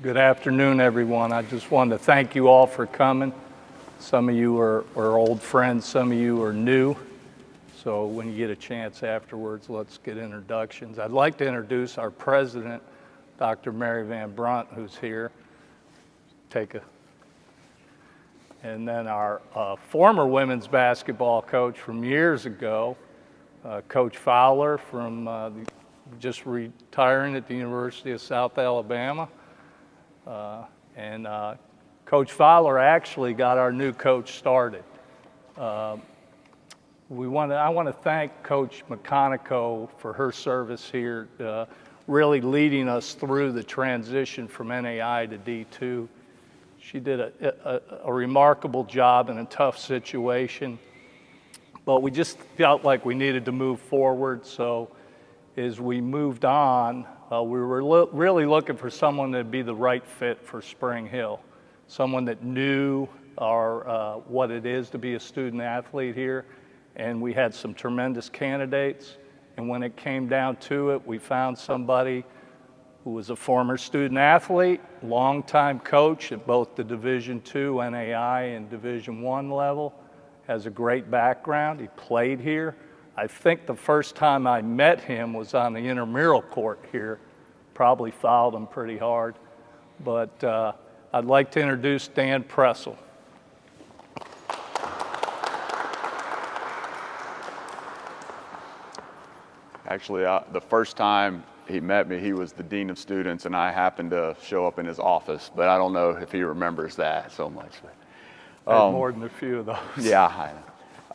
Good afternoon, everyone. I just wanted to thank you all for coming. Some of you are old friends, some of you are new. So when you get a chance afterwards, let's get introductions. I'd like to introduce our president, Dr. Mary Van Brunt, who's here. And then our former women's basketball coach from years ago, Coach Fowler from just retiring at the University of South Alabama. And Coach Fowler actually got our new coach started. I want to thank Coach McConico for her service here, really leading us through the transition from NAI to D2. She did a remarkable job in a tough situation, but we just felt like we needed to move forward. So as we moved on, we were really looking for someone that'd be the right fit for Spring Hill, someone that knew what it is to be a student athlete here, and we had some tremendous candidates. And when it came down to it, we found somebody who was a former student athlete, longtime coach at both the Division II NAI and Division I level, has a great background. He played here. I think the first time I met him was on the intramural court here. Probably fouled him pretty hard. But I'd like to introduce Dan Presel. Actually, the first time he met me, he was the dean of students, and I happened to show up in his office. But I don't know if he remembers that so much. I had more than a few of those. Yeah,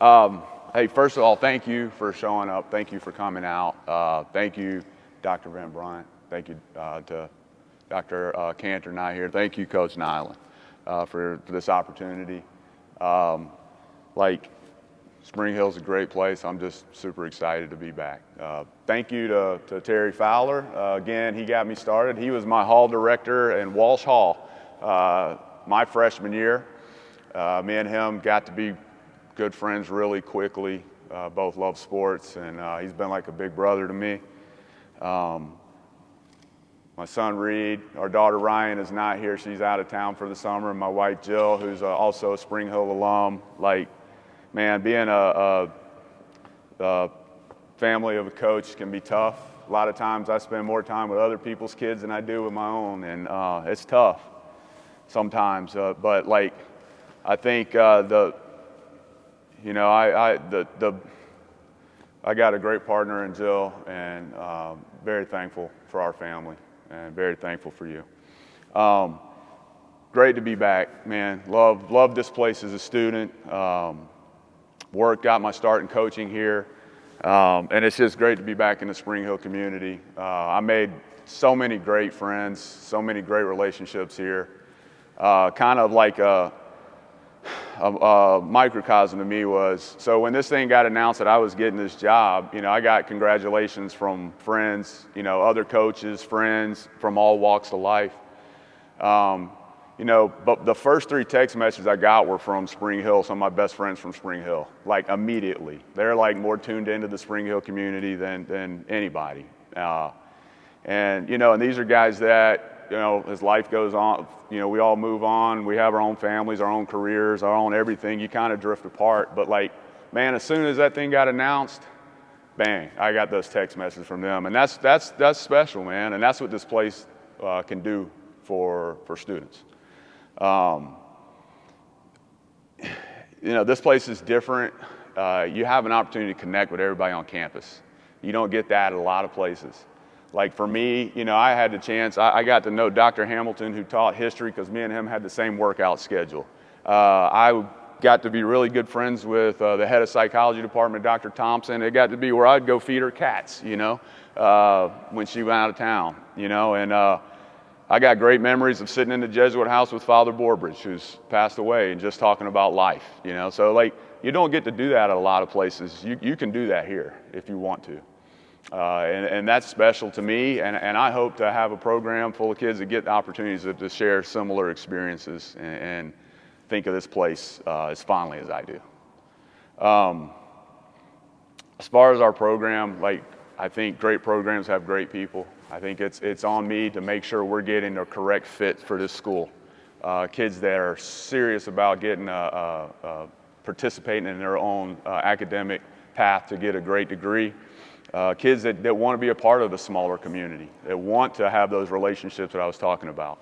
I know. Hey, first of all, thank you for showing up. Thank you for coming out. Thank you, Dr. Van Brunt. Thank you to Dr. Cantor not here. Thank you, Coach Nyland, for this opportunity. Spring Hill's a great place. I'm just super excited to be back. Thank you to Terry Fowler. Again, he got me started. He was my hall director in Walsh Hall my freshman year. Me and him got to be good friends really quickly. Both love sports, and he's been like a big brother to me. My son Reed, our daughter Ryan is not here. She's out of town for the summer. And my wife Jill, who's also a Spring Hill alum. Man, being a family of a coach can be tough. A lot of times I spend more time with other people's kids than I do with my own, and it's tough sometimes. But I think I got a great partner in Jill, and very thankful for our family, and very thankful for you. Great to be back, man. Love this place as a student. Got my start in coaching here, and it's just great to be back in the Spring Hill community. I made so many great friends, so many great relationships here. Kind of like a microcosm to me was, so when this thing got announced that I was getting this job, I got congratulations from friends, other coaches, friends from all walks of life. But the first 3 text messages I got were from Spring Hill, some of my best friends from Spring Hill, immediately. They're more tuned into the Spring Hill community than anybody. And these are guys that, as life goes on, we all move on. We have our own families, our own careers, our own everything. You kind of drift apart. But man, as soon as that thing got announced, bang, I got those text messages from them. And that's special, man. And that's what this place can do for students. This place is different. You have an opportunity to connect with everybody on campus. You don't get that at a lot of places. For me, I had the chance, I got to know Dr. Hamilton, who taught history, because me and him had the same workout schedule. I got to be really good friends with the head of psychology department, Dr. Thompson. It got to be where I'd go feed her cats, when she went out of town, and I got great memories of sitting in the Jesuit house with Father Borbridge, who's passed away, and just talking about life, So you don't get to do that at a lot of places. You can do that here if you want to. And that's special to me, and I hope to have a program full of kids that get opportunities to share similar experiences and think of this place as fondly as I do. As far as our program, I think great programs have great people. I think it's on me to make sure we're getting the correct fit for this school. Kids that are serious about getting participating in their own academic path to get a great degree. Kids that want to be a part of the smaller community, that want to have those relationships that I was talking about.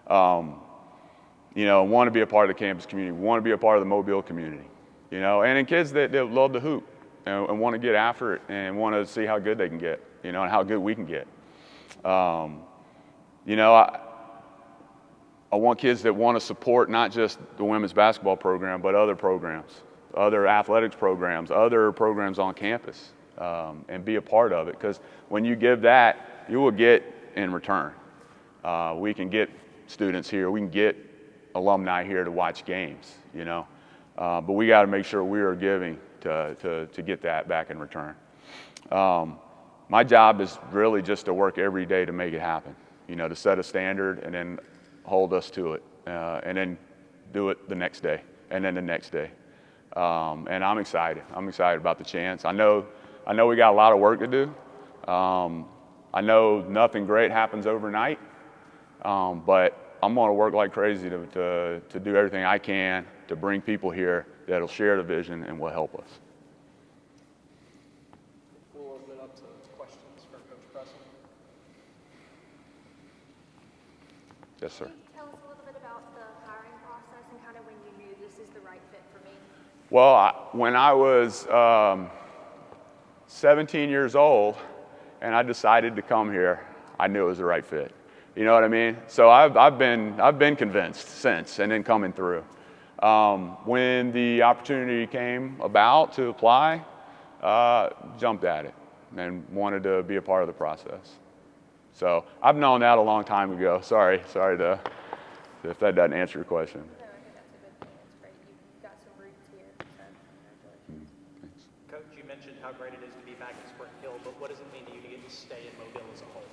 Want to be a part of the campus community, want to be a part of the Mobile community, and then kids that love to hoop and want to get after it and want to see how good they can get, and how good we can get. I want kids that want to support not just the women's basketball program, but other programs, other athletics programs, other programs on campus, and be a part of it. Because when you give that, you will get in return. We can get students here, we can get alumni here to watch games, but we got to make sure we are giving to get that back in return. My job is really just to work every day to make it happen, to set a standard and then hold us to it, and then do it the next day and then the next day. And I'm excited. I'm excited about the chance. I know we got a lot of work to do. I know nothing great happens overnight, but I'm going to work like crazy to do everything I can to bring people here that'll share the vision and will help us. We'll open it up to questions for Coach Presel. Yes, sir. Can you tell us a little bit about the hiring process and kind of when you knew this is the right fit for me? Well, when I was 17 years old and I decided to come here, I knew it was the right fit. You know what I mean? So I've been convinced since, and then coming through. When the opportunity came about to apply, jumped at it and wanted to be a part of the process. So I've known that a long time ago. Sorry if that doesn't answer your question. No, I think that's a good thing. It's great. You've got some roots here, so congratulations. Thanks. Coach, you mentioned how great it is to be back in Spring Hill, but what does it mean to you to get to stay in Mobile as a whole?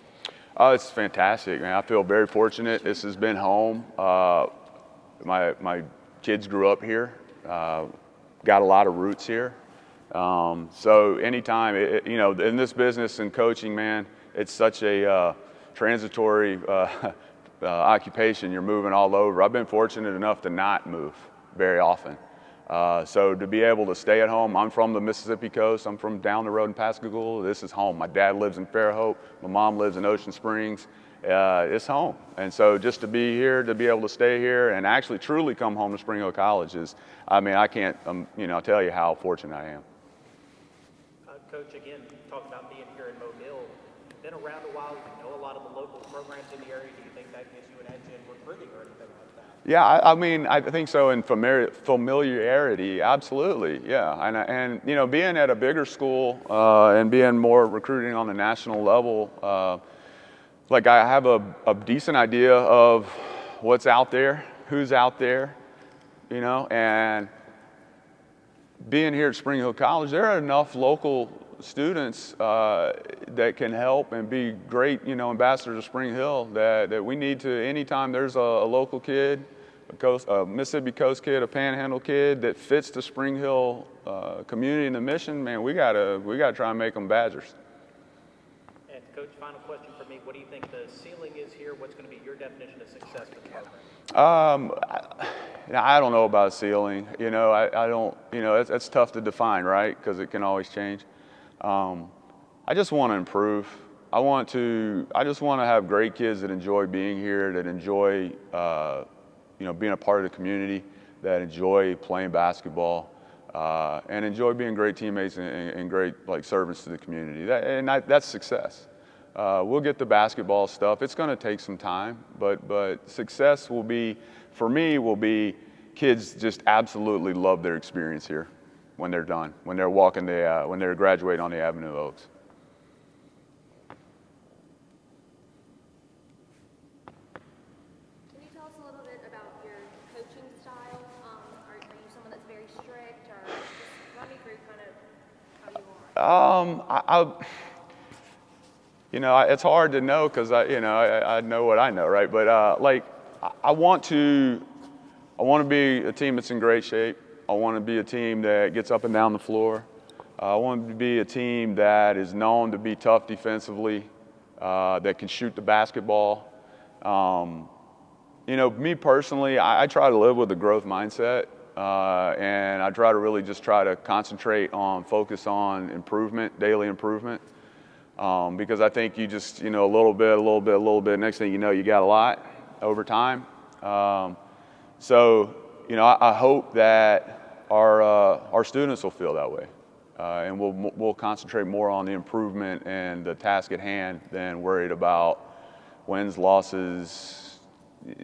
Oh, it's fantastic, man. I feel very fortunate. This has been home. My kids grew up here, got a lot of roots here. So anytime, in this business and coaching, man, it's such a transitory occupation. You're moving all over. I've been fortunate enough to not move very often. So to be able to stay at home, I'm from the Mississippi coast. I'm from down the road in Pascagoula. This is home. My dad lives in Fairhope. My mom lives in Ocean Springs. It's home. And so just to be here, to be able to stay here and actually truly come home to Spring Hill College I can't, tell you how fortunate I am. Coach, again, talking about being here in Mobile, been around a while, you know a lot of the local programs in the area. Do you think that gives you an edge in recruiting or anything like that? Yeah, I think so. In familiarity, absolutely. Yeah, and being at a bigger school and being more recruiting on the national level, I have a decent idea of what's out there, who's out there, and being here at Spring Hill College, there are enough local students that can help and be great, ambassadors of Spring Hill that we need to, anytime there's a local kid, a Mississippi Coast kid, a Panhandle kid that fits the Spring Hill community and the mission, man, we gotta try and make them Badgers. And Coach, final question for me. What do you think the ceiling is here? What's going to be your definition of success for the program? I don't know about ceiling. I don't. It's tough to define, right? Because it can always change. I just want to improve. I just want to have great kids that enjoy being here, that enjoy, being a part of the community, that enjoy playing basketball, and enjoy being great teammates and great servants to the community. That's success. We'll get the basketball stuff. It's going to take some time, but success will be kids just absolutely love their experience here when they're done, when they're when they're graduating on the Avenue of Oaks. Can you tell us a little bit about your coaching style? Are you someone that's very strict, or just run me through kind of how you are? It's hard to know because I know what I know, right? But I want to be a team that's in great shape. I want to be a team that gets up and down the floor. I want to be a team that is known to be tough defensively. that can shoot the basketball. Me personally, I try to live with a growth mindset, and I try to really just try to focus on improvement, daily improvement, because I think you just, a little bit, next thing you know, you got a lot over time. I hope that our students will feel that way, and we'll concentrate more on the improvement and the task at hand than worried about wins, losses,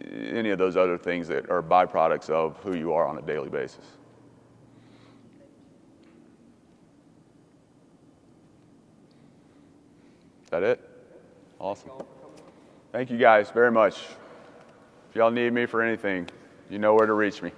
any of those other things that are byproducts of who you are on a daily basis. Is that it? Awesome. Thank you guys very much. If y'all need me for anything, you know where to reach me.